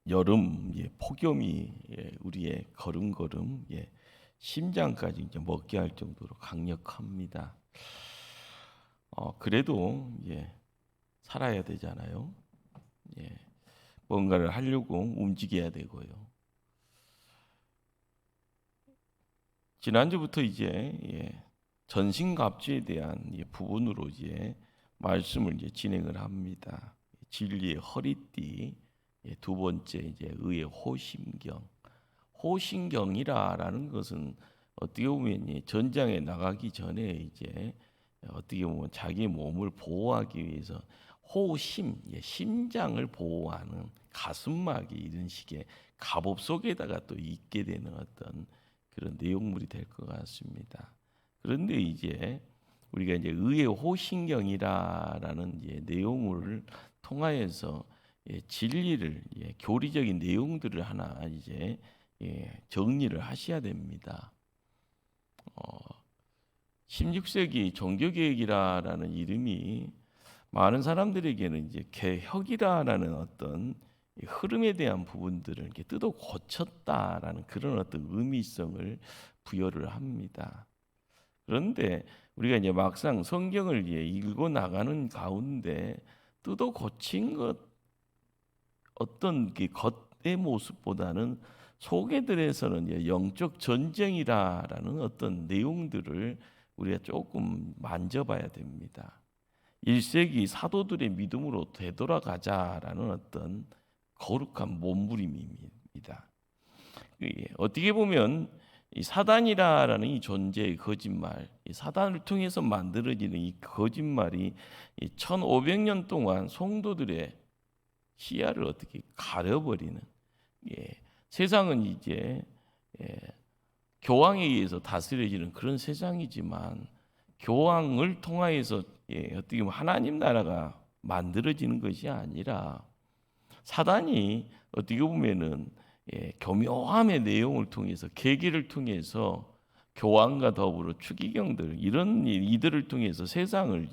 여름 폭염이 우리의 걸음걸음 심장까지 이제 먹게 할 정도로 강력합니다. 그래도 살아야 되잖아요. 뭔가를 하려고 움직여야 되고요. 지난주부터 전신갑주에 대한 부분으로 말씀을 진행을 합니다. 진리의 허리띠, 두 번째 의의 호심경. 호심경이라는 것은 어떻게 보면 전장에 나가기 전에 어떻게 보면 자기 몸을 보호하기 위해서 호심, 심장을 보호하는 가슴막이 이런 식의 갑옷 속에다가 또 있게 되는 어떤 그런 내용물이 될 것 같습니다. 그런데 우리가 의의 호심경이라는 내용을 통하여서 진리를 교리적인 내용들을 하나 정리를 하셔야 됩니다. 16세기 종교개혁이라는 이름이 많은 사람들에게는 개혁이라는 어떤 흐름에 대한 부분들을 뜯어 고쳤다라는 그런 어떤 의미성을 부여를 합니다. 그런데 우리가 막상 성경을 읽고 나가는 가운데 뜯어 고친 어떤 겉의 모습보다는 속에들에서는 영적 전쟁이라는 어떤 내용들을 우리가 조금 만져봐야 됩니다. 1세기 사도들의 믿음으로 되돌아가자라는 어떤 거룩한 몸부림입니다. 어떻게 보면 이 사단이라는 이 존재의 거짓말, 이 사단을 통해서 만들어지는 이 거짓말이 1500년 동안 성도들의 시야를 어떻게 가려버리는, 세상은 교황에 의해서 다스려지는 그런 세상이지만 교황을 통하여서 어떻게 보면 하나님 나라가 만들어지는 것이 아니라 사단이 어떻게 보면은 교묘함의 내용을 통해서 계기를 통해서 교황과 더불어 추기경들 이런 이들을 통해서 세상을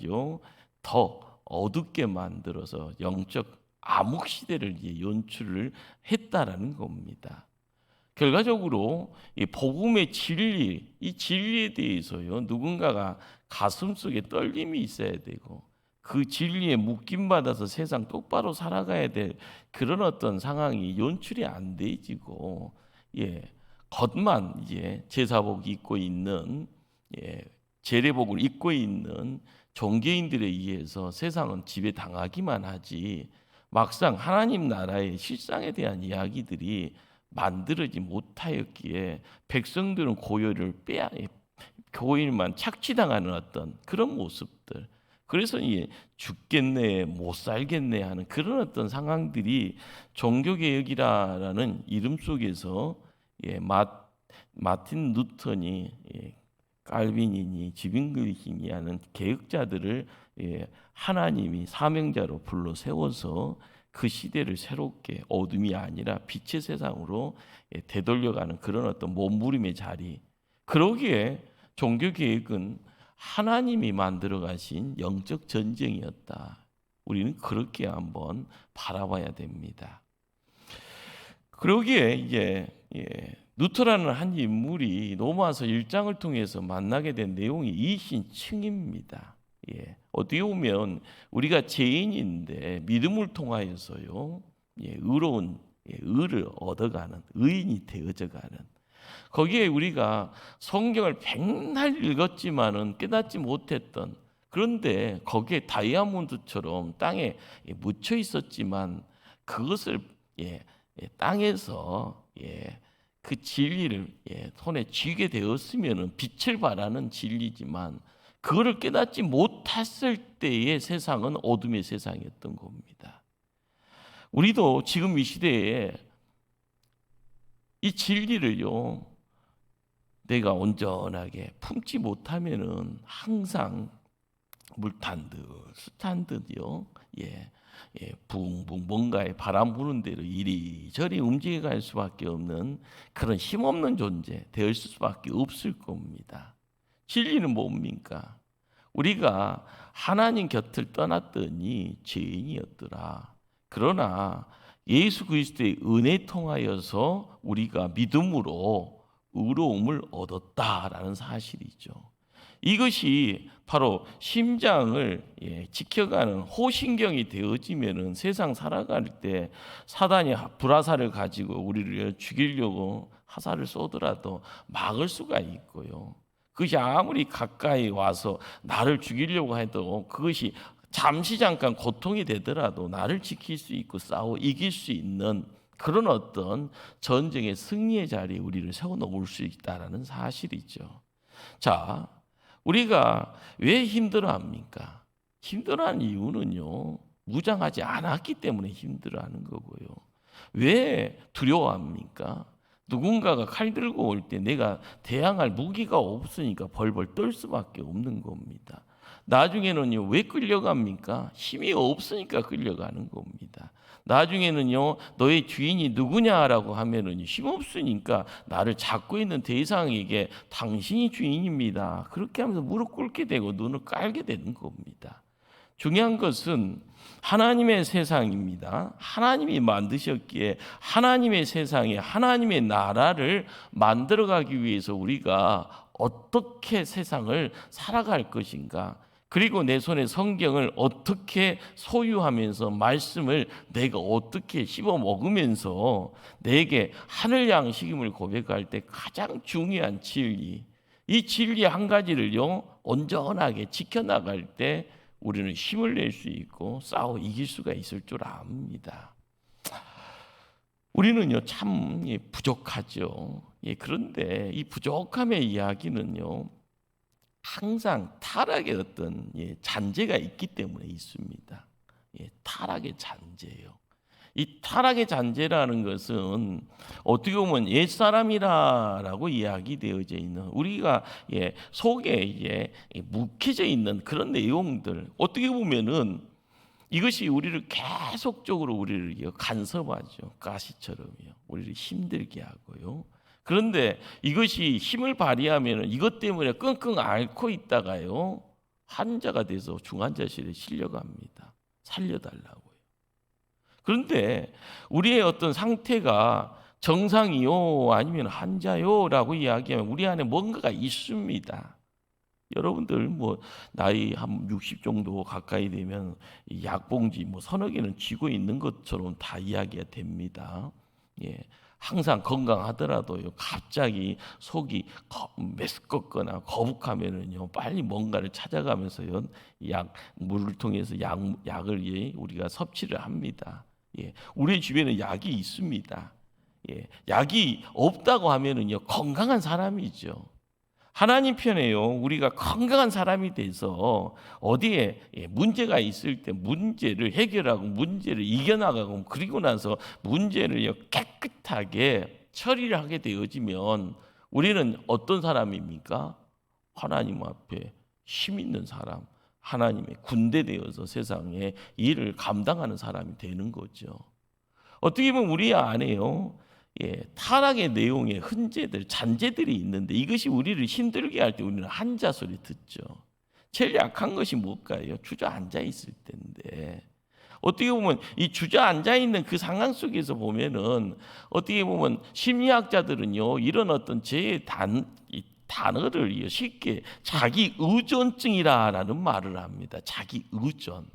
더 어둡게 만들어서 영적 암흑 시대를 연출을 했다라는 겁니다. 결과적으로 이 복음의 진리, 이 진리에 대해서요 누군가가 가슴속에 떨림이 있어야 되고 그 진리에 묶임 받아서 세상 똑바로 살아가야 될 그런 어떤 상황이 연출이 안 되지고 겉만 제사복 입고 있는 제례복을 입고 있는 종교인들에 의해서 세상은 지배당하기만 하지 막상 하나님 나라의 실상에 대한 이야기들이 만들어지 못하였기에 백성들은 고열만 착취당하는 어떤 그런 모습들. 그래서 죽겠네, 못 살겠네 하는 그런 어떤 상황들이 종교개혁이라는 이름 속에서 마틴 루터니, 칼빈이니, 지빙글리히니 하는 개혁자들을 하나님이 사명자로 불러 세워서 그 시대를 새롭게 어둠이 아니라 빛의 세상으로 되돌려가는 그런 어떤 몸부림의 자리. 그러기에 종교개혁은 하나님이 만들어 가신 영적 전쟁이었다. 우리는 그렇게 한번 바라봐야 됩니다. 그러기에 루터라는 한 인물이 로마서 1장을 통해서 만나게 된 내용이 이신층입니다. 어떻게 보면 우리가 죄인인데 믿음을 통하여서요 의로운 의를 얻어가는 의인이 되어져가는 거기에 우리가 성경을 백날 읽었지만은 깨닫지 못했던 그런데 거기에 다이아몬드처럼 땅에 묻혀 있었지만 그것을 땅에서 그 진리를 손에 쥐게 되었으면은 빛을 발하는 진리지만 그거를 깨닫지 못했을 때의 세상은 어둠의 세상이었던 겁니다. 우리도 지금 이 시대에 이 진리를요 내가 온전하게 품지 못하면은 항상 물탄듯 숫탄듯요 붕붕 뭔가에 바람 부는 대로 이리저리 움직여갈 수밖에 없는 그런 힘없는 존재 될 수밖에 없을 겁니다. 진리는 뭡니까? 우리가 하나님 곁을 떠났더니 죄인이었더라. 그러나 예수 그리스도의 은혜 통하여서 우리가 믿음으로 의로움을 얻었다라는 사실이죠. 이것이 바로 심장을 지켜가는 호신경이 되어지면은 세상 살아갈 때 사단이 불화살을 가지고 우리를 죽이려고 화살을 쏘더라도 막을 수가 있고요. 그것이 아무리 가까이 와서 나를 죽이려고 해도 그것이 잠시 잠깐 고통이 되더라도 나를 지킬 수 있고 싸워 이길 수 있는 그런 어떤 전쟁의 승리의 자리에 우리를 세워놓을 수 있다는 사실이죠. 자, 우리가 왜 힘들어합니까? 힘들어하는 이유는요, 무장하지 않았기 때문에 힘들어하는 거고요. 왜 두려워합니까? 누군가가 칼 들고 올 때 내가 대항할 무기가 없으니까 벌벌 떨 수밖에 없는 겁니다. 나중에는요, 왜 끌려갑니까? 힘이 없으니까 끌려가는 겁니다. 나중에는요, 너의 주인이 누구냐라고 하면은 힘 없으니까 나를 잡고 있는 대상에게 당신이 주인입니다. 그렇게 하면서 무릎 꿇게 되고 눈을 깔게 되는 겁니다. 중요한 것은 하나님의 세상입니다. 하나님이 만드셨기에 하나님의 세상에 하나님의 나라를 만들어가기 위해서 우리가 어떻게 세상을 살아갈 것인가, 그리고 내 손에 성경을 어떻게 소유하면서 말씀을 내가 어떻게 씹어 먹으면서 내게 하늘 양식임을 고백할 때 가장 중요한 진리, 이 진리 한 가지를요 온전하게 지켜나갈 때 우리는 힘을 낼 수 있고 싸워 이길 수가 있을 줄 압니다. 우리는요 참 부족하죠. 그런데 이 부족함의 이야기는요 항상 타락의 어떤 잔재가 있기 때문에 있습니다. 타락의 잔재요. 이 타락의 잔재라는 것은 어떻게 보면 옛사람이라고 이야기되어져 있는 우리가 속에 묵혀져 있는 그런 내용들, 어떻게 보면은 이것이 우리를 계속적으로 우리를 간섭하죠. 가시처럼요. 우리를 힘들게 하고요. 그런데 이것이 힘을 발휘하면 이것 때문에 끙끙 앓고 있다가요 환자가 돼서 중환자실에 실려갑니다. 살려달라고요. 그런데 우리의 어떤 상태가 정상이요 아니면 환자요라고 이야기하면 우리 안에 뭔가가 있습니다. 여러분들 뭐 나이 한 60 정도 가까이 되면 약봉지 서너 개는 쥐고 있는 것처럼 다 이야기가 됩니다. 항상 건강하더라도요 갑자기 속이 메스껍거나 거북하면은요 빨리 뭔가를 찾아가면서요 물을 통해서 약을 우리가 섭취를 합니다. 우리 주변에 약이 있습니다. 약이 없다고 하면은요 건강한 사람이죠. 하나님 편에요 우리가 건강한 사람이 돼서 어디에 문제가 있을 때 문제를 해결하고 문제를 이겨나가고 그리고 나서 문제를 깨끗하게 처리를 하게 되어지면 우리는 어떤 사람입니까? 하나님 앞에 힘 있는 사람, 하나님의 군대 되어서 세상에 일을 감당하는 사람이 되는 거죠. 어떻게 보면 우리 안에요 타락의 내용의 흔재들, 잔재들이 있는데 이것이 우리를 힘들게 할 때 우리는 한자 소리 듣죠. 제일 약한 것이 뭘까요? 주저앉아 있을 때인데 어떻게 보면 이 주저앉아 있는 그 상황 속에서 보면은 어떻게 보면 심리학자들은요 이런 어떤 단어를 쉽게 자기 의존증이라는 말을 합니다. 자기 의존.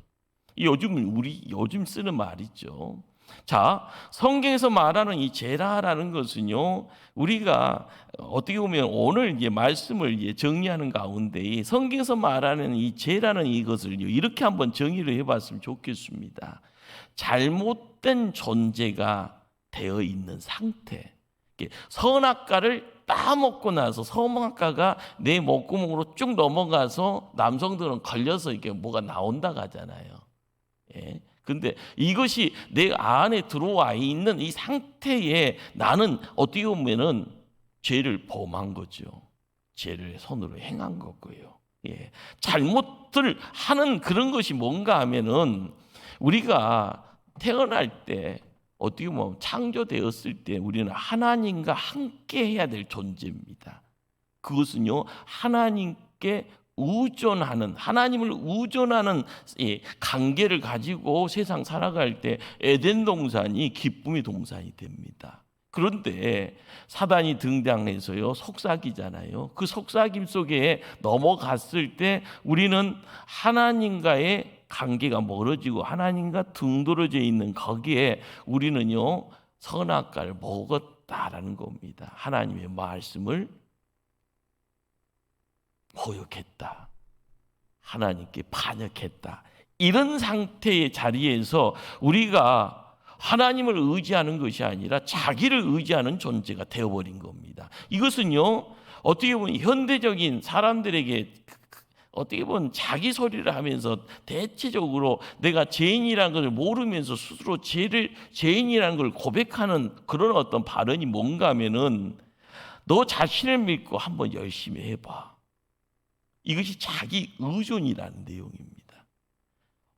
요즘 쓰는 말이죠. 자, 성경에서 말하는 이 죄라라는 것은요, 우리가 어떻게 보면 오늘 말씀을 정리하는 가운데 성경에서 말하는 이 죄라는 이것을 이렇게 한번 정의를 해봤으면 좋겠습니다. 잘못된 존재가 되어 있는 상태. 선악과를 따먹고 나서 선악과가 내 목구멍으로 쭉 넘어가서 남성들은 걸려서 이게 뭐가 나온다고 하잖아요. 근데 이것이 내 안에 들어와 있는 이 상태에 나는 어떻게 보면은 죄를 범한 거죠. 죄를 손으로 행한 거고요. 잘못을 하는 그런 것이 뭔가 하면은 우리가 태어날 때 어떻게 보면 창조되었을 때 우리는 하나님과 함께 해야 될 존재입니다. 그것은요 하나님께 의존하는, 하나님을 의존하는 관계를 가지고 세상 살아갈 때 에덴 동산이 기쁨의 동산이 됩니다. 그런데 사단이 등장해서요, 속삭이잖아요. 그 속삭임 속에 넘어갔을 때 우리는 하나님과의 관계가 멀어지고 하나님과 등돌아져 있는 거기에 우리는요, 선악과를 먹었다라는 겁니다. 하나님의 말씀을 모욕했다, 하나님께 반역했다. 이런 상태의 자리에서 우리가 하나님을 의지하는 것이 아니라 자기를 의지하는 존재가 되어버린 겁니다. 이것은요, 어떻게 보면 현대적인 사람들에게 어떻게 보면 자기 소리를 하면서 대체적으로 내가 죄인이라는 것을 모르면서 스스로 죄인이라는 걸 고백하는 그런 어떤 발언이 뭔가 하면은, 너 자신을 믿고 한번 열심히 해봐. 이것이 자기 의존이라는 내용입니다.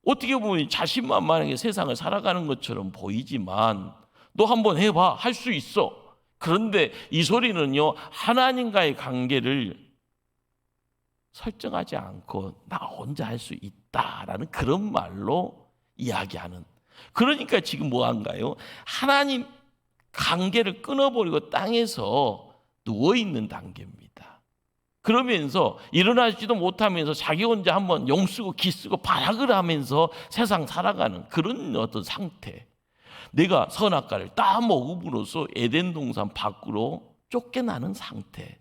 어떻게 보면 자신만만하게 세상을 살아가는 것처럼 보이지만 너 한번 해봐, 할 수 있어. 그런데 이 소리는요, 하나님과의 관계를 설정하지 않고 나 혼자 할 수 있다라는 그런 말로 이야기하는, 그러니까 지금 뭐한가요? 하나님 관계를 끊어버리고 땅에서 누워있는 단계입니다. 그러면서 일어나지도 못하면서 자기 혼자 한번 용 쓰고 기 쓰고 발악을 하면서 세상 살아가는 그런 어떤 상태. 내가 선악과를 따먹음으로써 에덴 동산 밖으로 쫓겨나는 상태.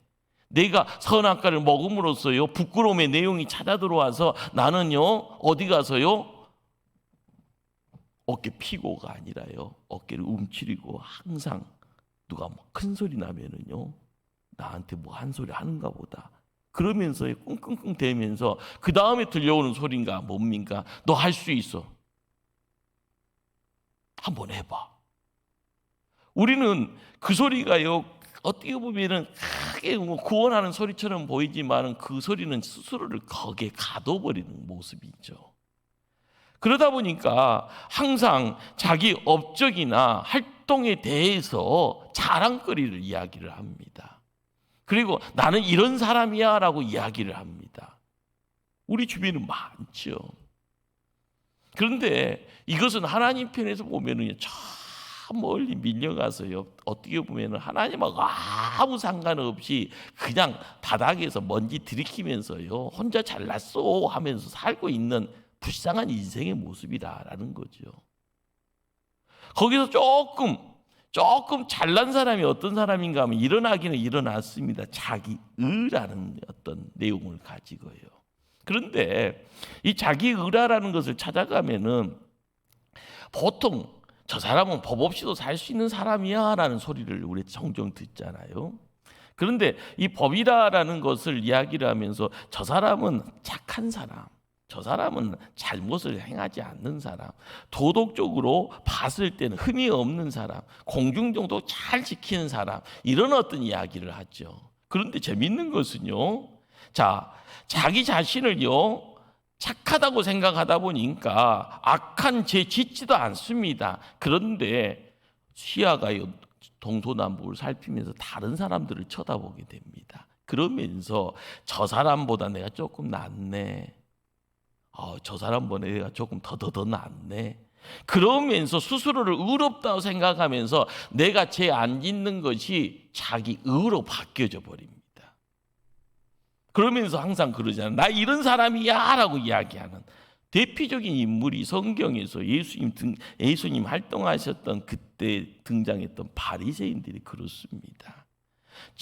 내가 선악과를 먹음으로써요, 부끄러움의 내용이 찾아 들어와서 나는요, 어디 가서요, 어깨 피고가 아니라요, 어깨를 움츠리고 항상 누가 뭐 큰 소리 나면은요, 나한테 뭐 한 소리 하는가 보다 그러면서 끙끙끙 대면서 그 다음에 들려오는 소리인가 뭡니까? 너 할 수 있어. 한번 해봐. 우리는 그 소리가요, 어떻게 보면은 크게 구원하는 소리처럼 보이지만 그 소리는 스스로를 거기에 가둬버리는 모습이죠. 그러다 보니까 항상 자기 업적이나 활동에 대해서 자랑거리를 이야기를 합니다. 그리고 나는 이런 사람이야 라고 이야기를 합니다. 우리 주변에는 많죠. 그런데 이것은 하나님 편에서 보면은 저 멀리 밀려가서요, 어떻게 보면은 하나님하고 아무 상관없이 그냥 바닥에서 먼지 들이키면서요, 혼자 잘났어 하면서 살고 있는 불쌍한 인생의 모습이다라는 거죠. 거기서 조금 잘난 사람이 어떤 사람인가 하면 일어나기는 일어났습니다. 자기의라는 어떤 내용을 가지고요. 그런데 이 자기의라는 것을 찾아가면은 보통 저 사람은 법 없이도 살 수 있는 사람이야 라는 소리를 우리 종종 듣잖아요. 그런데 이 법이라는 것을 이야기를 하면서 저 사람은 착한 사람, 저 사람은 잘못을 행하지 않는 사람, 도덕적으로 봤을 때는 흠이 없는 사람, 공중정도 잘 지키는 사람, 이런 어떤 이야기를 하죠. 그런데 재밌는 것은요, 자기 자신을요, 착하다고 생각하다 보니까 악한 죄 짓지도 않습니다. 그런데 시야가 동서남북을 살피면서 다른 사람들을 쳐다보게 됩니다. 그러면서 저 사람보다 내가 조금 낫네, 저 사람보다 내가 조금 더 낫네, 그러면서 스스로를 의롭다고 생각하면서 내가 죄 안 짓는 것이 자기 의로 바뀌어져 버립니다. 그러면서 항상 그러잖아요. 나 이런 사람이야 라고 이야기하는 대표적인 인물이 성경에서 예수님 활동하셨던 그때 등장했던 바리새인들이 그렇습니다.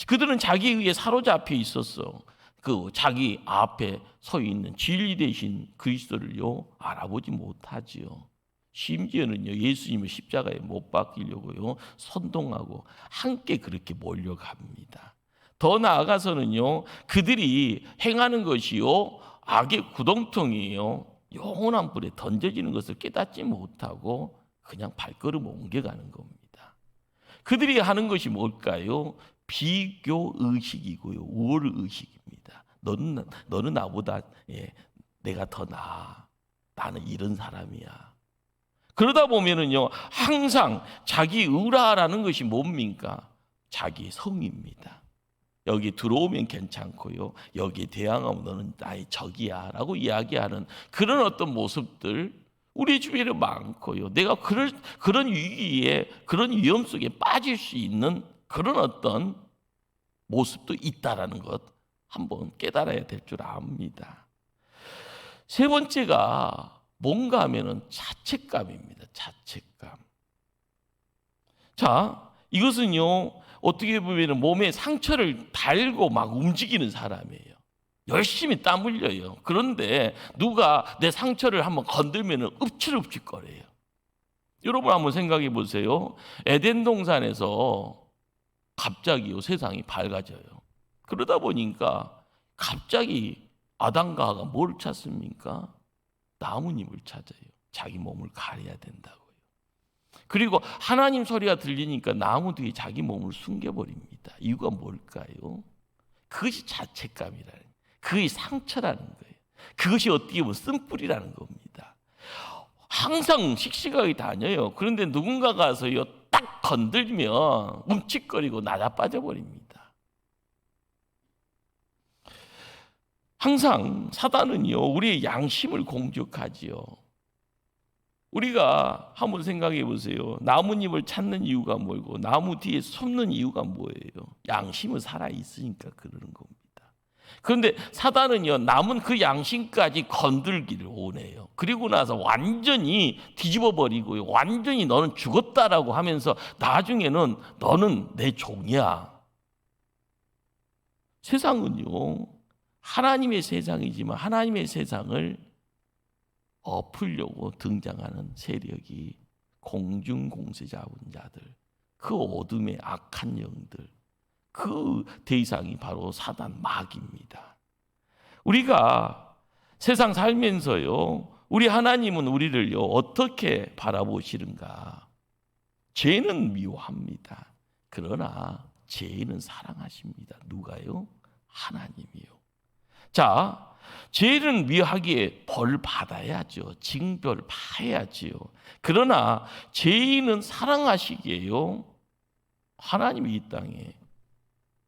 그들은 자기 의에 사로잡혀 있었어. 그 자기 앞에 서 있는 진리 대신 그리스도를요, 알아보지 못하지요. 심지어는요, 예수님을 십자가에 못 박히려고요, 선동하고 함께 그렇게 몰려갑니다. 더 나아가서는요, 그들이 행하는 것이요, 악의 구덩텅이에요, 영원한 불에 던져지는 것을 깨닫지 못하고 그냥 발걸음 옮겨가는 겁니다. 그들이 하는 것이 뭘까요? 비교 의식이고요, 우월 의식입니다. 너는 나보다 내가 더 나아, 나는 이런 사람이야. 그러다 보면은요, 항상 자기 의라라는 것이 뭡니까? 자기 성입니다. 여기 들어오면 괜찮고요. 여기에 대항하면 너는 나의 적이야 라고 이야기하는 그런 어떤 모습들 우리 주변에 많고요. 내가 그런 위기에 그런 위험 속에 빠질 수 있는 그런 어떤 모습도 있다라는 것 한번 깨달아야 될 줄 압니다. 세 번째가 뭔가 하면은 자책감입니다. 자책감. 자, 이것은요, 어떻게 보면 몸에 상처를 달고 막 움직이는 사람이에요. 열심히 땀 흘려요. 그런데 누가 내 상처를 한번 건들면 읍칠읍칠거려요. 여러분 한번 생각해 보세요. 에덴 동산에서 갑자기 세상이 밝아져요. 그러다 보니까 갑자기 아담과 하와가 뭘 찾습니까? 나뭇잎을 찾아요. 자기 몸을 가려야 된다고요. 그리고 하나님 소리가 들리니까 나무 뒤에 자기 몸을 숨겨버립니다. 이유가 뭘까요? 그것이 자책감이라는 거예요. 그것이 상처라는 거예요. 그것이 어떻게 보면 쓴뿌리라는 겁니다. 항상 씩씩하게 다녀요. 그런데 누군가 가서요 딱 건들면 움찔거리고 나자빠져 버립니다. 항상 사단은요 우리의 양심을 공격하지요. 우리가 한번 생각해 보세요. 나뭇잎을 찾는 이유가 뭐고 나무 뒤에 숨는 이유가 뭐예요? 양심은 살아있으니까 그러는 겁니다. 그런데 사단은요 남은 그 양심까지 건들기를 원해요. 그리고 나서 완전히 뒤집어 버리고요, 완전히 너는 죽었다라고 하면서 나중에는 너는 내 종이야. 세상은요 하나님의 세상이지만 하나님의 세상을 엎으려고 등장하는 세력이 공중공세자분자들, 그 어둠의 악한 영들, 그 대상이 바로 사단 마귀입니다. 우리가 세상 살면서요 우리 하나님은 우리를요 어떻게 바라보시는가? 죄는 미워합니다. 그러나 죄인은 사랑하십니다. 누가요? 하나님이요. 자, 죄는 미워하기에 벌 받아야죠. 징벌 봐야지요. 그러나 죄인은 사랑하시기에요 하나님이 이 땅에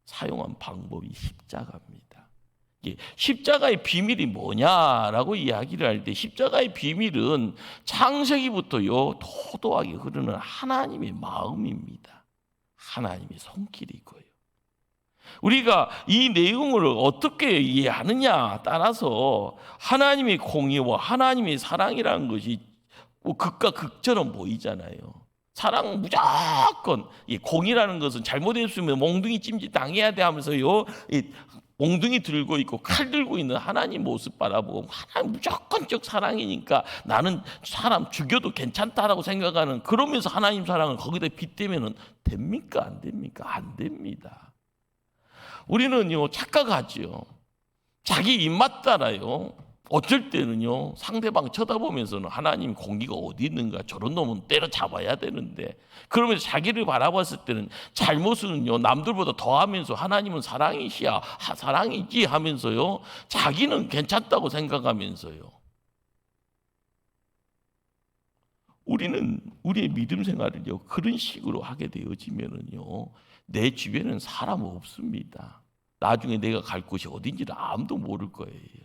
사용한 방법이 십자가입니다. 십자가의 비밀이 뭐냐라고 이야기를 할 때 십자가의 비밀은 창세기부터요 도도하게 흐르는 하나님의 마음입니다. 하나님의 손길이고요. 우리가 이 내용을 어떻게 이해하느냐 따라서 하나님의 공의와 하나님의 사랑이라는 것이 극과 극처럼 보이잖아요. 사랑은 무조건, 공의라는 것은 잘못했으면 몽둥이 찜질 당해야 돼 하면서요 몽둥이 들고 있고 칼 들고 있는 하나님 모습 바라보고 하나님 무조건적 사랑이니까 나는 사람 죽여도 괜찮다라고 생각하는, 그러면서 하나님 사랑을 거기다 빗대면 됩니까? 안 됩니까? 안 됩니다. 우리는요 착각하지요. 자기 입맛 따라요 어쩔 때는요 상대방 쳐다보면서는 하나님 공기가 어디 있는가, 저런 놈은 때려잡아야 되는데, 그러면서 자기를 바라봤을 때는 잘못은요 남들보다 더하면서 하나님은 사랑이시야, 사랑이지 하면서요 자기는 괜찮다고 생각하면서요 우리는 우리의 믿음 생활을요 그런 식으로 하게 되어지면은요 내 주변에는 사람 없습니다. 나중에 내가 갈 곳이 어딘지를 아무도 모를 거예요.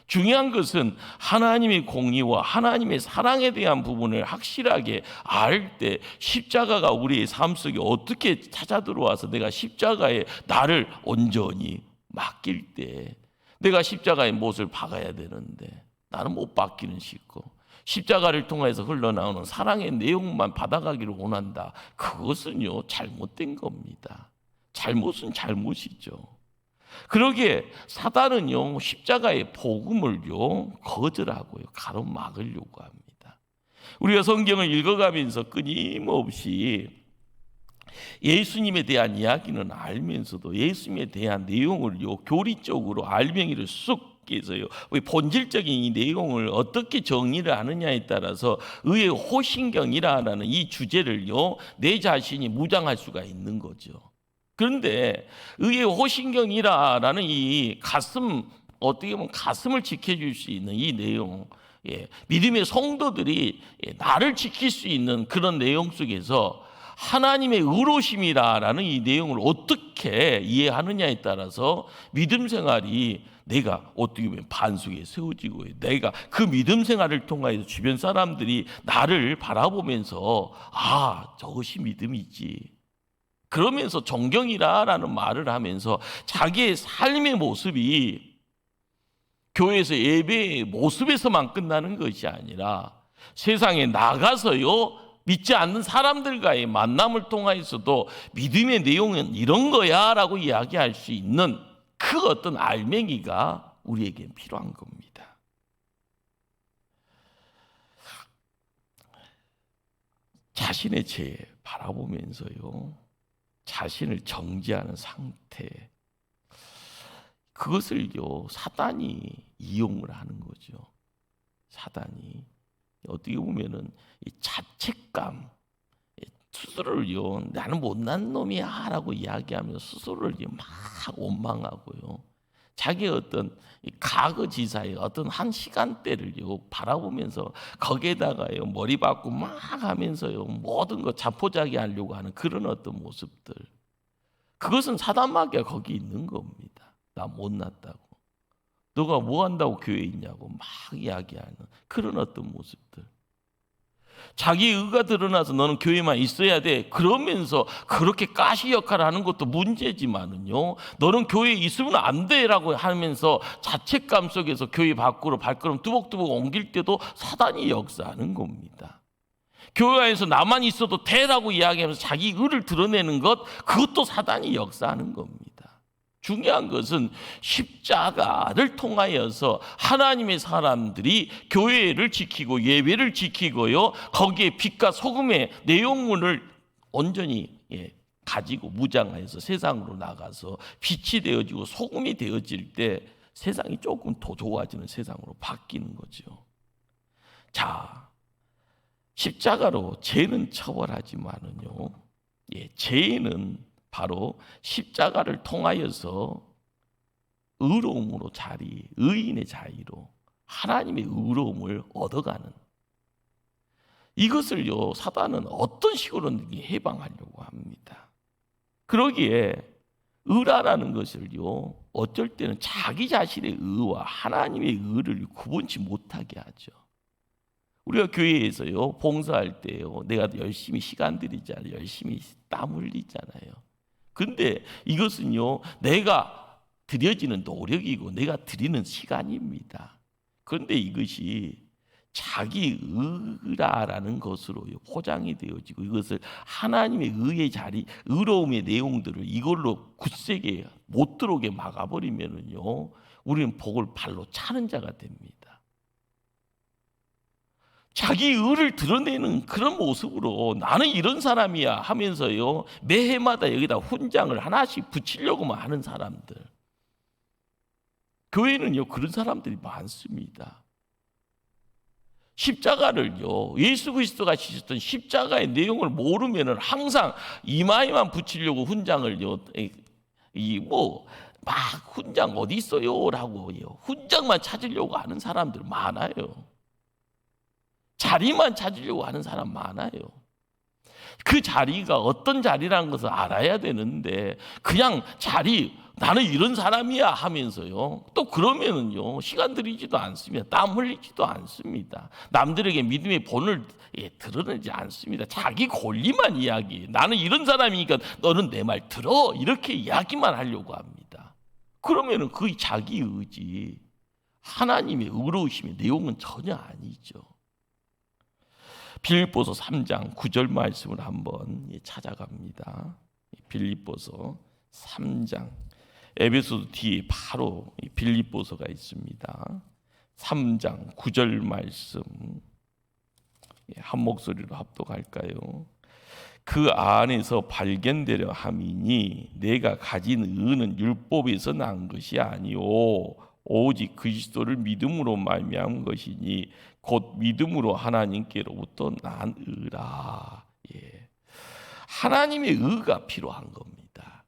중요한 것은 하나님의 공의와 하나님의 사랑에 대한 부분을 확실하게 알 때 십자가가 우리의 삶 속에 어떻게 찾아 들어와서 내가 십자가에 나를 온전히 맡길 때 내가 십자가의 못을 박아야 되는데 나는 못 박기는 쉽고 십자가를 통해서 흘러나오는 사랑의 내용만 받아가기를 원한다. 그것은요 잘못된 겁니다. 잘못은 잘못이죠. 그러기에 사단은요 십자가의 복음을요 거절하고요 가로막으려고 합니다. 우리가 성경을 읽어가면서 끊임없이 예수님에 대한 이야기는 알면서도 예수님에 대한 내용을요 교리적으로 알맹이를 쑥 해서요 본질적인 이 내용을 어떻게 정리를 하느냐에 따라서 의의 호신경이라는 이 주제를요 내 자신이 무장할 수가 있는 거죠. 그런데 의의 호신경이라는 이 가슴, 어떻게 보면 가슴을 지켜줄 수 있는 이 내용, 믿음의 성도들이 나를 지킬 수 있는 그런 내용 속에서 하나님의 의로심이라는 이 내용을 어떻게 이해하느냐에 따라서 믿음 생활이 내가 어떻게 보면 반석에 세워지고 내가 그 믿음 생활을 통하여 주변 사람들이 나를 바라보면서 저것이 믿음이지. 그러면서 존경이라는 말을 하면서 자기의 삶의 모습이 교회에서 예배의 모습에서만 끝나는 것이 아니라 세상에 나가서요 믿지 않는 사람들과의 만남을 통하여서도 믿음의 내용은 이런 거야 라고 이야기할 수 있는 그 어떤 알맹이가 우리에게 필요한 겁니다. 자신의 죄 바라보면서요 자신을 정죄하는 상태, 그것을요 사단이 이용을 하는 거죠. 사단이 어떻게 보면은 이 자책감, 스스로를요 나는 못난 놈이야라고 이야기하면서 스스로를 막 원망하고요. 자기의 어떤 과거지사의 어떤 한 시간대를요 바라보면서 거기에다가요 머리 박고 막 하면서요 모든 거 자포자기하려고 하는 그런 어떤 모습들, 그것은 사단마귀가 거기 있는 겁니다. 나 못났다고, 너가 뭐 한다고 교회에 있냐고 막 이야기하는 그런 어떤 모습들, 자기 의가 드러나서 너는 교회만 있어야 돼 그러면서 그렇게 가시 역할을 하는 것도 문제지만은요 너는 교회에 있으면 안 돼라고 하면서 자책감 속에서 교회 밖으로 발걸음 뚜벅뚜벅 옮길 때도 사단이 역사하는 겁니다. 교회 안에서 나만 있어도 돼라고 이야기하면서 자기 의를 드러내는 것, 그것도 사단이 역사하는 겁니다. 중요한 것은 십자가를 통하여서 하나님의 사람들이 교회를 지키고 예배를 지키고요 거기에 빛과 소금의 내용물을 온전히 가지고 무장해서 세상으로 나가서 빛이 되어지고 소금이 되어질 때 세상이 조금 더 좋아지는 세상으로 바뀌는 거죠. 자, 십자가로 죄는 처벌하지만은요 죄는 바로 십자가를 통하여서 의로움으로 의인의 자유로 하나님의 의로움을 얻어가는, 이것을요 사단은 어떤 식으로든 해방하려고 합니다. 그러기에 의라는 것을요 어쩔 때는 자기 자신의 의와 하나님의 의를 구분치 못하게 하죠. 우리가 교회에서요 봉사할 때요 내가 열심히 시간 들이잖아요, 열심히 땀 흘리잖아요. 근데 이것은요 내가 드려지는 노력이고 내가 드리는 시간입니다. 그런데 이것이 자기 의라는 것으로 포장이 되어지고 이것을 하나님의 의의 자리, 의로움의 내용들을 이걸로 굳세게 못 들어오게 막아버리면은요 우리는 복을 발로 차는 자가 됩니다. 자기 의를 드러내는 그런 모습으로 나는 이런 사람이야 하면서요 매해마다 여기다 훈장을 하나씩 붙이려고만 하는 사람들, 교회는요 그런 사람들이 많습니다. 십자가를요 예수 그리스도가 지셨던 십자가의 내용을 모르면은 항상 이마에만 붙이려고 훈장을요 막 훈장 어디 있어요라고요 훈장만 찾으려고 하는 사람들 많아요. 자리만 찾으려고 하는 사람 많아요. 그 자리가 어떤 자리라는 것을 알아야 되는데 그냥 자리 나는 이런 사람이야 하면서요 또 그러면은요 시간 들이지도 않습니다. 땀 흘리지도 않습니다. 남들에게 믿음의 본을 드러내지 않습니다. 자기 권리만 이야기, 나는 이런 사람이니까 너는 내 말 들어, 이렇게 이야기만 하려고 합니다. 그러면은 그 자기 의지, 하나님의 의로우심의 내용은 전혀 아니죠. 빌립보서 3장 9절 말씀을 한번 찾아갑니다. 빌립보서 3장, 에베소서 뒤에 바로 빌립보서가 있습니다. 3장 9절 말씀 한 목소리로 합독할까요? 그 안에서 발견되려 함이니 내가 가진 의는 율법에서 난 것이 아니오 오직 그리스도를 믿음으로 말미암은 것이니 곧 믿음으로 하나님께로부터 난 의라. 하나님의 의가 필요한 겁니다.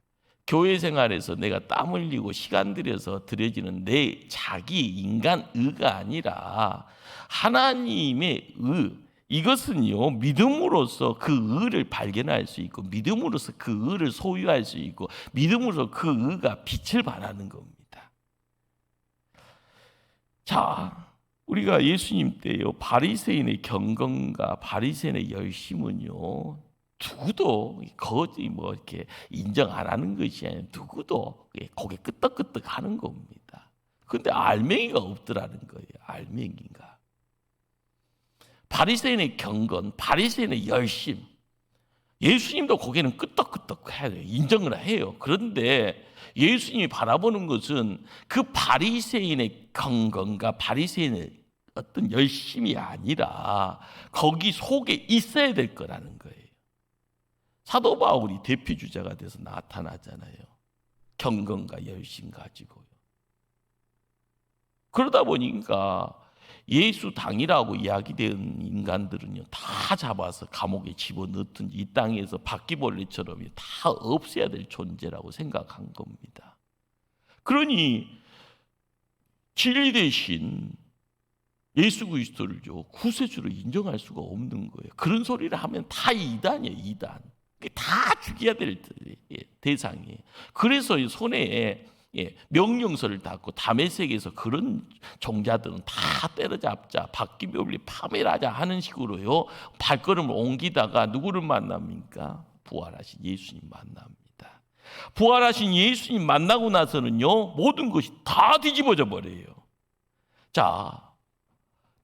교회 생활에서 내가 땀 흘리고 시간 들여서 드려지는 내 자기 인간 의가 아니라 하나님의 의, 이것은요, 믿음으로써 그 의를 발견할 수 있고, 믿음으로써 그 의를 소유할 수 있고, 믿음으로써 그 의가 빛을 발하는 겁니다. 자, 우리가 예수님 때요, 바리새인의 경건과 바리새인의 열심은요, 누구도 거의 이렇게 인정 안 하는 것이 아니라 누구도 고개 끄덕끄덕 하는 겁니다. 그런데 알맹이가 없더라는 거예요. 알맹이가. 바리새인의 경건, 바리새인의 열심, 예수님도 고개는 끄덕끄덕 해야 돼요. 인정을 해요. 그런데 예수님이 바라보는 것은 그 바리새인의 경건과 바리새인의 어떤 열심이 아니라 거기 속에 있어야 될 거라는 거예요. 사도 바울이 대표 주자가 돼서 나타나잖아요. 경건과 열심 가지고요. 그러다 보니까 예수 당이라고 이야기된 인간들은요, 다 잡아서 감옥에 집어넣든지 이 땅에서 바퀴벌레처럼 다 없애야 될 존재라고 생각한 겁니다. 그러니 진리 대신 예수 그리스도를요, 구세주로 인정할 수가 없는 거예요. 그런 소리를 하면 다 이단이에요, 이단. 다 죽여야 될 대상이에요. 그래서 손에 명령서를 닫고 다메섹에서 그런 종자들은 다 때려잡자, 바퀴벌레 파멸하자 하는 식으로요, 발걸음을 옮기다가 누구를 만납니까? 부활하신 예수님 만납니다. 부활하신 예수님 만나고 나서는요, 모든 것이 다 뒤집어져 버려요. 자,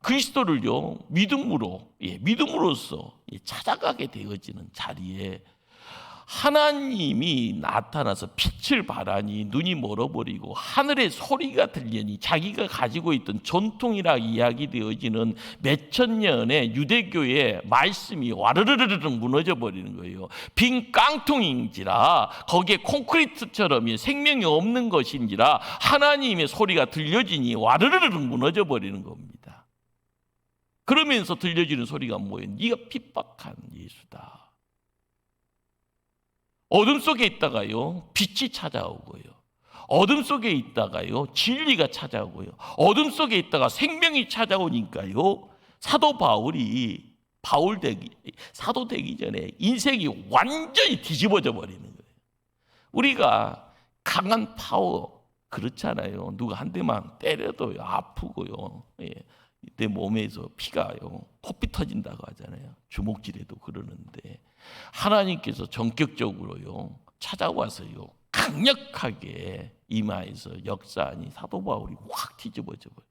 그리스도를요, 믿음으로써 찾아가게 되어지는 자리에 하나님이 나타나서 빛을 발하니 눈이 멀어버리고 하늘의 소리가 들리니 자기가 가지고 있던 전통이라 이야기되어지는 몇천 년의 유대교의 말씀이 와르르르르 무너져 버리는 거예요. 빈 깡통인지라 거기에 콘크리트처럼 생명이 없는 것인지라 하나님의 소리가 들려지니 와르르르 무너져 버리는 겁니다. 그러면서 들려지는 소리가 뭐예요? 네가 핍박한 예수다. 어둠 속에 있다가요, 빛이 찾아오고요. 어둠 속에 있다가요, 진리가 찾아오고요. 어둠 속에 있다가 생명이 찾아오니까요, 사도 바울이 사도 되기 전에 인생이 완전히 뒤집어져 버리는 거예요. 우리가 강한 파워 그렇잖아요. 누가 한 대만 때려도 아프고요. 내 몸에서 피가요, 코피 터진다고 하잖아요. 주먹질해도 그러는데 하나님께서 전격적으로요 찾아와서요 강력하게 이마에서 역사하니 사도 바울이 확 뒤집어져 버려요.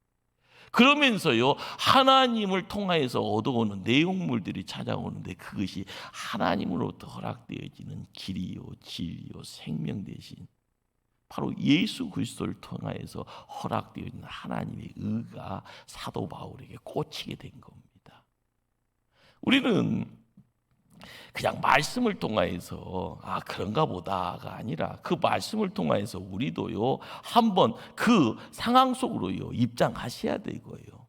그러면서요 하나님을 통하여서 얻어오는 내용물들이 찾아오는데 그것이 하나님으로부터 허락되어지는 길이요 진리요 생명 대신 바로 예수 그리스도를 통하여서 허락되어지는 하나님의 의가 사도 바울에게 꽂히게 된 겁니다. 우리는 그냥 말씀을 통하여서 그런가 보다가 아니라 그 말씀을 통하여서 우리도요 한번 그 상황 속으로요 입장하셔야 되고요.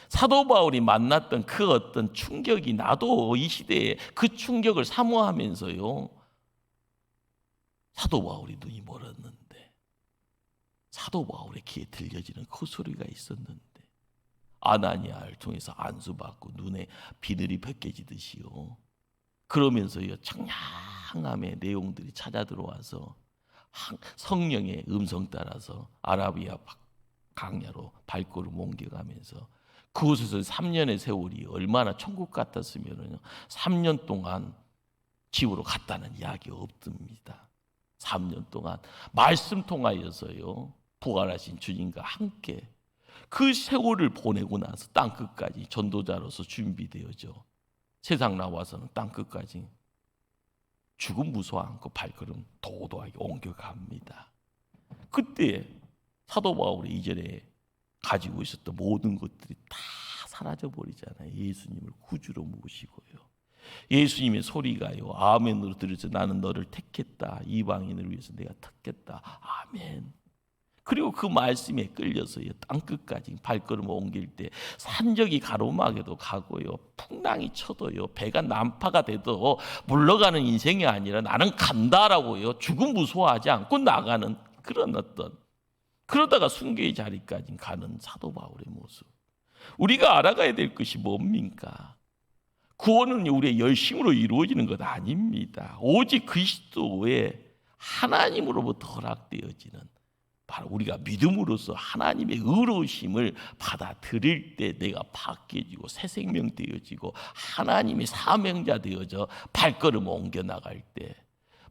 사도 바울이 만났던 그 어떤 충격이 나도 이 시대에 그 충격을 사모하면서요 사도 바울이 눈이 멀었는데 사도 바울의 귀에 들려지는 그 소리가 있었는데 아나니아를 통해서 안수받고 눈에 비늘이 벗겨지듯이요. 그러면서요 청량함의 내용들이 찾아 들어와서 성령의 음성 따라서 아라비아 강야로 발걸음 옮겨가면서 그곳에서 3년의 세월이 얼마나 천국 같았으면요 3년 동안 집으로 갔다는 이야기 없습니다. 3년 동안 말씀 통하여서요 부활하신 주님과 함께 그 세월을 보내고 나서 땅끝까지 전도자로서 준비되어져 세상 나와서는 땅끝까지 죽음 무서워 않고 발걸음 도도하게 옮겨갑니다. 그때 사도 바울이 이전에 가지고 있었던 모든 것들이 다 사라져버리잖아요. 예수님을 구주로 모시고요. 예수님의 소리가요 아멘으로 들려서 나는 너를 택했다. 이방인을 위해서 내가 택했다. 아멘. 그리고 그 말씀에 끌려서요 땅끝까지 발걸음을 옮길 때 산적이 가로막에도 가고요 풍랑이 쳐도요 배가 난파가 돼도 물러가는 인생이 아니라 나는 간다라고요 죽음 무서워하지 않고 나가는 그런 어떤 그러다가 순교의 자리까지 가는 사도 바울의 모습. 우리가 알아가야 될 것이 뭡니까? 구원은 우리의 열심으로 이루어지는 것 아닙니다. 오직 그리스도의 하나님으로부터 허락되어지는, 바로 우리가 믿음으로써 하나님의 의로우심을 받아들일 때 내가 바뀌어지고 새 생명 되어지고 하나님의 사명자 되어져 발걸음 옮겨 나갈 때,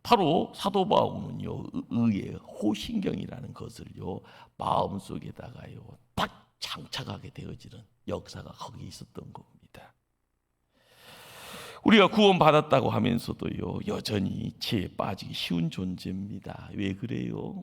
바로 사도 바울은요, 의의 호신경이라는 것을요 마음속에다가요 딱 장착하게 되어지는 역사가 거기 있었던 겁니다. 우리가 구원받았다고 하면서도요 여전히 죄에 빠지기 쉬운 존재입니다. 왜 그래요?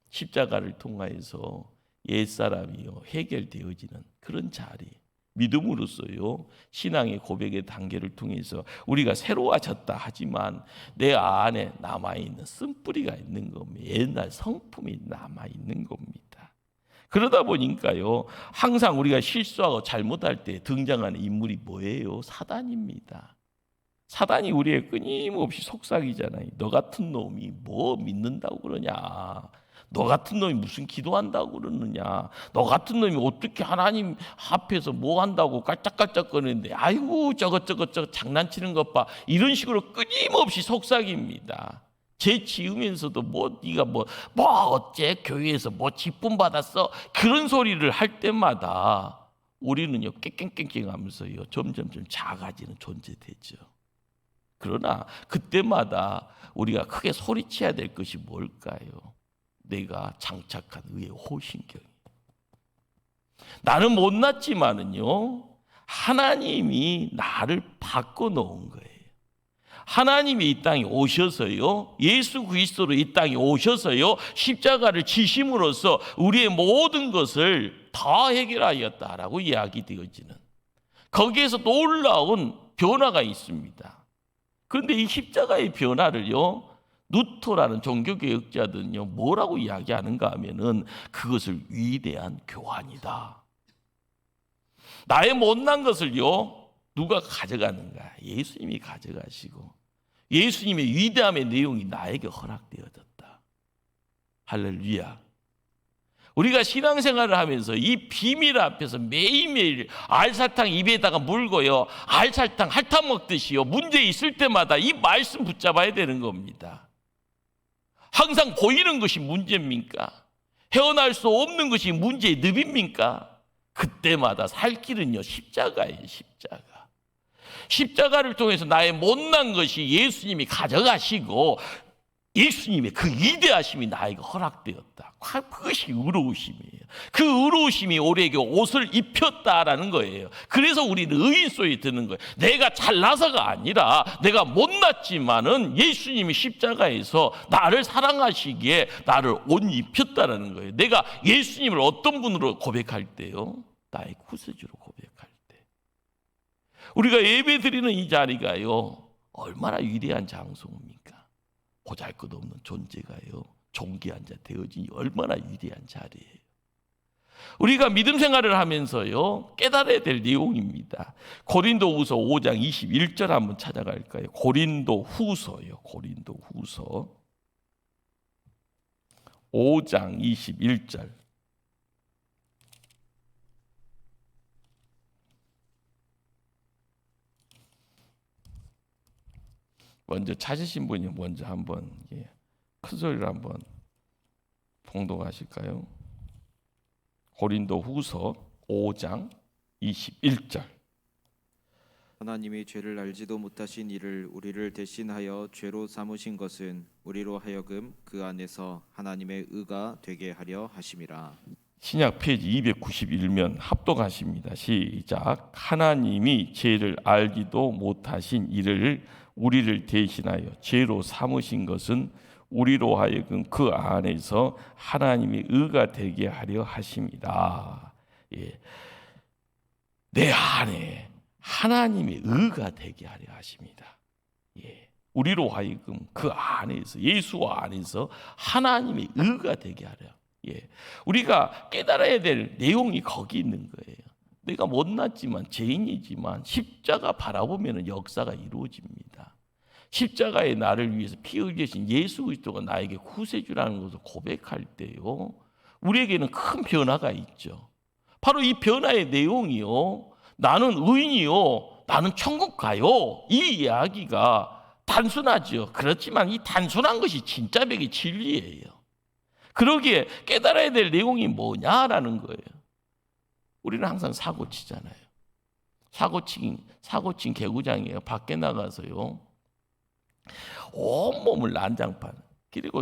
십자가를 통하여서 옛사람이요 해결되어지는 그런 자리, 믿음으로써요 신앙의 고백의 단계를 통해서 우리가 새로워졌다 하지만 내 안에 남아있는 쓴뿌리가 있는 겁니다. 옛날 성품이 남아있는 겁니다. 그러다 보니까요 항상 우리가 실수하고 잘못할 때 등장하는 인물이 뭐예요? 사단입니다. 사단이 우리의 끊임없이 속삭이잖아요. 너 같은 놈이 뭐 믿는다고 그러냐, 너 같은 놈이 무슨 기도한다고 그러느냐, 너 같은 놈이 어떻게 하나님 앞에서 뭐 한다고 깔짝깔짝거리는데, 아이고 저것 장난치는 것 봐, 이런 식으로 끊임없이 속삭입니다. 죄 지으면서도 뭐 네가 뭐 어째 교회에서 뭐 직분 받았어, 그런 소리를 할 때마다 우리는요 깽깽깽깽하면서요 점점 작아지는 존재 되죠. 그러나 그때마다 우리가 크게 소리쳐야 될 것이 뭘까요? 내가 장착한 의의 호신경. 나는 못났지만은요 하나님이 나를 바꿔놓은 거예요. 하나님이 이 땅에 오셔서요 예수 그리스도로 이 땅에 오셔서요 십자가를 지심으로써 우리의 모든 것을 다 해결하였다라고 이야기되어지는, 거기에서 놀라운 변화가 있습니다. 그런데 이 십자가의 변화를요 누토라는 종교개혁자들은요 뭐라고 이야기하는가 하면은 그것을 위대한 교환이다. 나의 못난 것을요 누가 가져가는가? 예수님이 가져가시고 예수님의 위대함의 내용이 나에게 허락되어졌다. 할렐루야. 우리가 신앙생활을 하면서 이 비밀 앞에서 매일매일 알사탕 입에다가 물고요 알사탕 핥아 먹듯이요 문제 있을 때마다 이 말씀 붙잡아야 되는 겁니다. 항상 보이는 것이 문제입니까? 헤어날 수 없는 것이 문제의 늪입니까? 그때마다 살 길은요 십자가예요. 십자가를 통해서 나의 못난 것이 예수님이 가져가시고 예수님의 그 위대하심이 나에게 허락되었다. 그것이 의로우심이에요. 그 의로우심이 우리에게 옷을 입혔다라는 거예요. 그래서 우리는 의인 속에 드는 거예요. 내가 잘나서가 아니라 내가 못났지만은 예수님이 십자가에서 나를 사랑하시기에 나를 옷 입혔다라는 거예요. 내가 예수님을 어떤 분으로 고백할 때요? 나의 구세주로 고백할 때. 우리가 예배 드리는 이 자리가요 얼마나 위대한 장소입니까? 보잘것없는 존재가요 존귀한 자 되어지니 얼마나 위대한 자리예요. 우리가 믿음 생활을 하면서요 깨달아야 될 내용입니다. 고린도후서 5장 21절 한번 찾아갈까요? 고린도후서요. 고린도후서 5장 21절. 먼저 찾으신 분이 먼저 한번 큰 소리로 한번 봉독하실까요? 고린도후서 5장 21절. 하나님이 죄를 알지도 못하신 이를 우리를 대신하여 죄로 삼으신 것은 우리로 하여금 그 안에서 하나님의 의가 되게 하려 하심이라. 신약 페이지 291면 합독하십니다. 시작. 하나님이 죄를 알지도 못하신 이를 우리를 대신하여 죄로 삼으신 것은 우리로 하여금 그 안에서 하나님의 의가 되게 하려 하십니다. 예. 내 안에 하나님의 의가 되게 하려 하십니다. 예. 우리로 하여금 그 안에서 예수 안에서 하나님의 의가 되게 하려. 예. 우리가 깨달아야 될 내용이 거기 있는 거예요. 내가 못났지만 죄인이지만 십자가 바라보면 역사가 이루어집니다. 십자가에 나를 위해서 피 흘리신 예수 그리스도가 나에게 구세주라는 것을 고백할 때요 우리에게는 큰 변화가 있죠. 바로 이 변화의 내용이요 나는 의인이요 나는 천국 가요. 이 이야기가 단순하죠. 그렇지만 이 단순한 것이 진짜 백의 진리예요. 그러기에 깨달아야 될 내용이 뭐냐라는 거예요. 우리는 항상 사고치잖아요. 사고친 개구장이에요. 밖에 나가서요. 온몸을 난장판. 그리고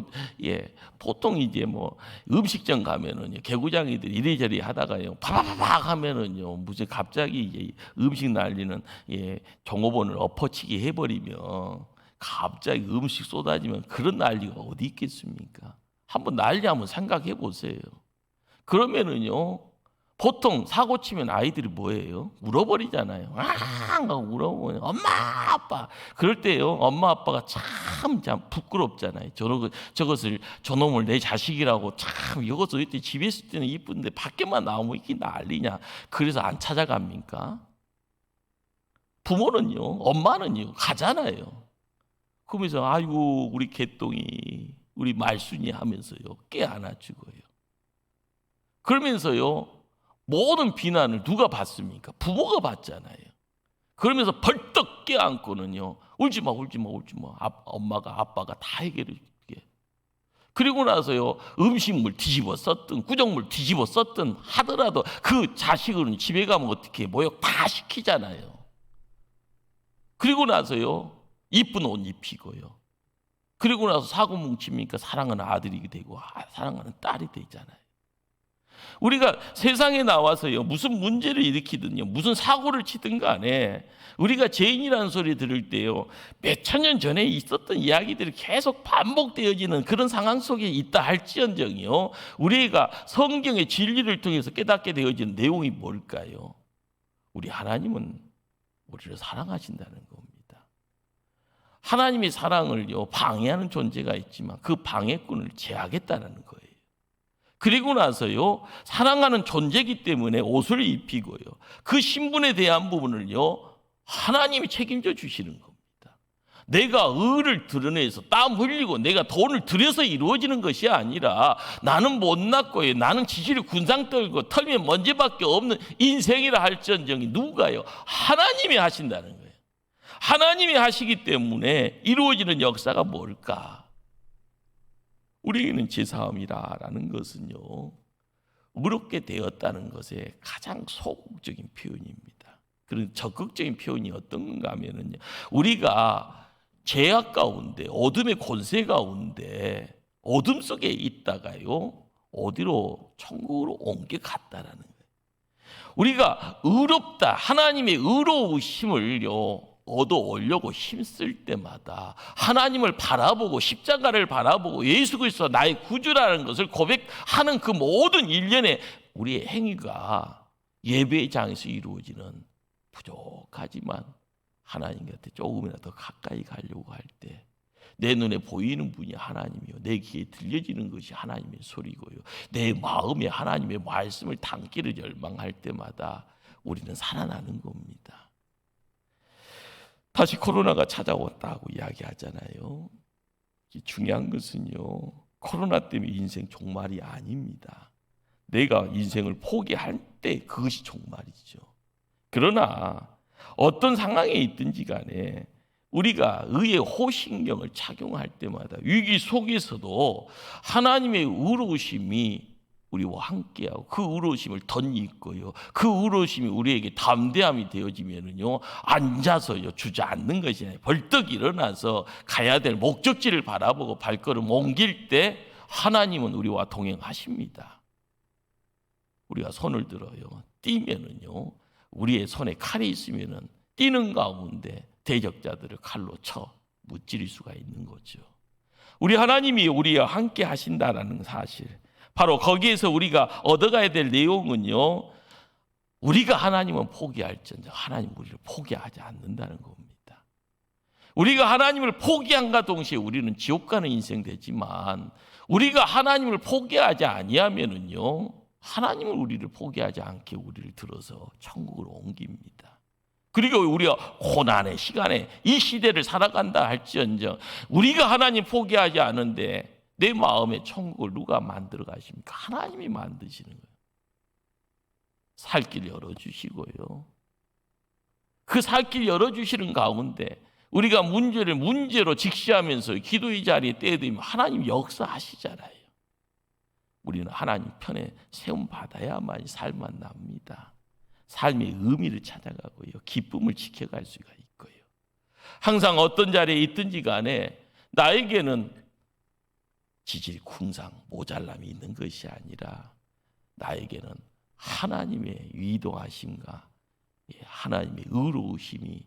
보통 이제 뭐 음식점 가면은요, 개구장이들 이리저리 하다가요, 파바바박 하면은요, 무슨 갑자기 이제 음식 날리는 종업원을 엎어치기 해버리면 갑자기 음식 쏟아지면 그런 난리가 어디 있겠습니까? 한번 난리 한번 생각해 보세요. 그러면은요, 보통 사고 치면 아이들이 뭐예요? 울어버리잖아요. 아 하고 울어버려. 엄마 아빠. 그럴 때요, 엄마 아빠가 참 부끄럽잖아요. 저것을 저놈을 내 자식이라고 참 이것을 이때 집에 있을 때는 이쁜데 밖에만 나오면 이게 난리냐. 그래서 안 찾아갑니까? 부모는요, 엄마는요 가잖아요. 그러면서 아이고 우리 개똥이, 우리 말순이 하면서요 깨 안아주고요. 그러면서요 모든 비난을 누가 받습니까? 부모가 받잖아요. 그러면서 벌떡 깨안고는요, 울지 마, 울지 마, 울지 마. 엄마가 아빠가 다 해결해 줄게. 그리고 나서요, 음식물 뒤집어 썼든 구정물 뒤집어 썼든 하더라도 그 자식은 집에 가면 어떻게 모욕 다 시키잖아요. 그리고 나서요, 이쁜 옷 입히고요. 그리고 나서 사고 뭉칩니까? 사랑하는 아들이 되고 사랑하는 딸이 되잖아요. 우리가 세상에 나와서요, 무슨 문제를 일으키든요, 무슨 사고를 치든 간에 우리가 죄인이라는 소리 들을 때요, 몇천 년 전에 있었던 이야기들이 계속 반복되어지는 그런 상황 속에 있다 할지언정요, 우리가 성경의 진리를 통해서 깨닫게 되어지는 내용이 뭘까요? 우리 하나님은 우리를 사랑하신다는 겁니다. 하나님의 사랑을요 방해하는 존재가 있지만 그 방해꾼을 제하겠다는 거예요. 그리고 나서요, 사랑하는 존재이기 때문에 옷을 입히고요, 그 신분에 대한 부분을요 하나님이 책임져 주시는 겁니다. 내가 의를 드러내서 땀 흘리고 내가 돈을 들여서 이루어지는 것이 아니라 나는 못났고요, 나는 지시를 군상 떨고 털면 먼지밖에 없는 인생이라 할지언정 누가요? 하나님이 하신다는 거예요. 하나님이 하시기 때문에 이루어지는 역사가 뭘까? 우리에게는 제사함이라는 것은요, 의롭게 되었다는 것의 가장 소극적인 표현입니다. 그런 적극적인 표현이 어떤가 하면은요, 우리가 죄악 가운데, 어둠의 권세 가운데, 어둠 속에 있다가요, 어디로? 천국으로 옮겨갔다라는 거예요. 우리가 의롭다, 하나님의 의로우심을요 얻어 오려고 힘쓸 때마다 하나님을 바라보고 십자가를 바라보고 예수 그리스도가 나의 구주라는 것을 고백하는 그 모든 일련의 우리의 행위가 예배의 장에서 이루어지는 부족하지만 하나님 곁에 조금이라도 더 가까이 가려고 할 때 내 눈에 보이는 분이 하나님이요, 내 귀에 들려지는 것이 하나님의 소리고요, 내 마음에 하나님의 말씀을 담기를 열망할 때마다 우리는 살아나는 겁니다. 다시 코로나가 찾아왔다고 이야기하잖아요. 중요한 것은요, 코로나 때문에 인생 종말이 아닙니다. 내가 인생을 포기할 때 그것이 종말이죠. 그러나 어떤 상황에 있든지 간에 우리가 의의 호신경을 착용할 때마다 위기 속에서도 하나님의 의로우심이 우리와 함께하고 그 의로우심을 덧입고요, 그 의로우심이 우리에게 담대함이 되어지면은요, 앉아서요 주저앉는 것이 아니라 벌떡 일어나서 가야 될 목적지를 바라보고 발걸음 옮길 때 하나님은 우리와 동행하십니다. 우리가 손을 들어요 뛰면은요, 우리의 손에 칼이 있으면은 뛰는 가운데 대적자들을 칼로 쳐 무찌를 수가 있는 거죠. 우리 하나님이 우리와 함께 하신다라는 사실, 바로 거기에서 우리가 얻어가야 될 내용은요, 우리가 하나님은 포기할지언정 하나님 우리를 포기하지 않는다는 겁니다. 우리가 하나님을 포기함과 동시에 우리는 지옥 가는 인생 되지만, 우리가 하나님을 포기하지 아니하면은요, 하나님은 우리를 포기하지 않게 우리를 들어서 천국으로 옮깁니다. 그리고 우리가 고난의 시간에 이 시대를 살아간다 할지언정 우리가 하나님 포기하지 않은데 내 마음의 천국을 누가 만들어 가십니까? 하나님이 만드시는 거예요. 살 길 열어주시고요, 그 살 길 열어주시는 가운데 우리가 문제를 문제로 직시하면서 기도의 자리에 떼어들면 하나님 역사하시잖아요. 우리는 하나님 편에 세움받아야만 살만 납니다. 삶의 의미를 찾아가고요. 기쁨을 지켜갈 수가 있고요. 항상 어떤 자리에 있든지 간에 나에게는 지질, 궁상, 모자람이 있는 것이 아니라 나에게는 하나님의 위동하심과 하나님의 의로우심이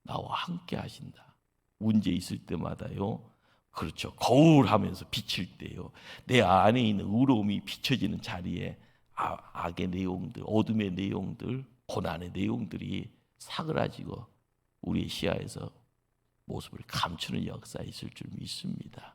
나와 함께 하신다. 문제 있을 때마다요. 그렇죠. 거울 하면서 비칠 때요. 내 안에 있는 의로움이 비춰지는 자리에 악의 내용들, 어둠의 내용들, 고난의 내용들이 사그라지고 우리의 시야에서 모습을 감추는 역사가 있을 줄 믿습니다.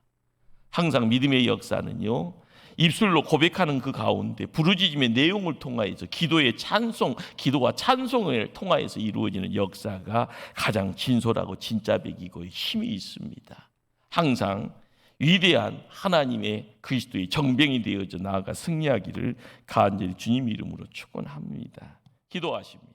항상 믿음의 역사는요. 입술로 고백하는 그 가운데 부르짖음의 내용을 통하여서 기도의 찬송, 기도와 찬송을 통하여서 이루어지는 역사가 가장 진솔하고 진짜백이고 힘이 있습니다. 항상 위대한 하나님의 그리스도의 정병이 되어져 나아가 승리하기를 간절히 주님 이름으로 축원합니다. 기도하십니다.